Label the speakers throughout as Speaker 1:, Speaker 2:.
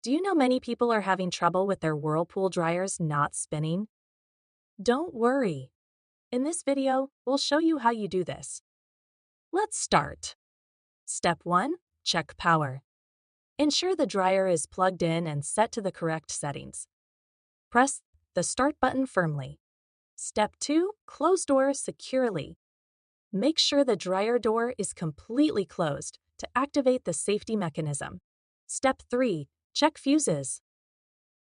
Speaker 1: Do you know many people are having trouble with their Whirlpool dryers not spinning? Don't worry. In this video, we'll show you how you do this. Let's start. Step 1. Check power. Ensure the dryer is plugged in and set to the correct settings. Press the start button firmly. Step 2. Close door securely. Make sure the dryer door is completely closed to activate the safety mechanism. Step 3. Check fuses.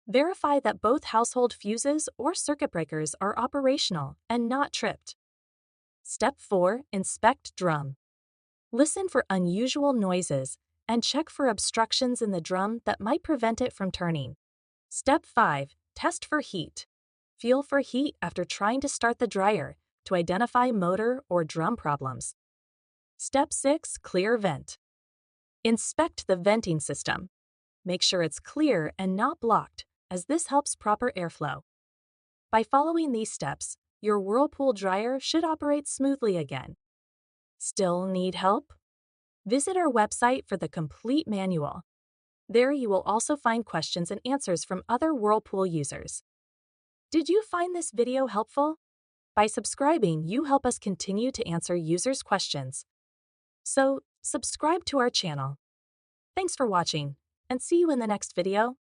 Speaker 1: Verify that both household fuses or circuit breakers are operational and not tripped. Step 4. Inspect drum. Listen for unusual noises and check for obstructions in the drum that might prevent it from turning. Step 5. Test for heat. Feel for heat after trying to start the dryer to identify motor or drum problems. Step 6. Clear vent. Inspect the venting system. Make sure it's clear and not blocked, as this helps proper airflow. By following these steps, your Whirlpool dryer should operate smoothly again. Still need help? Visit our website for the complete manual. There you will also find questions and answers from other Whirlpool users. Did you find this video helpful? By subscribing, you help us continue to answer users' questions. So, subscribe to our channel. Thanks for watching, and see you in the next video.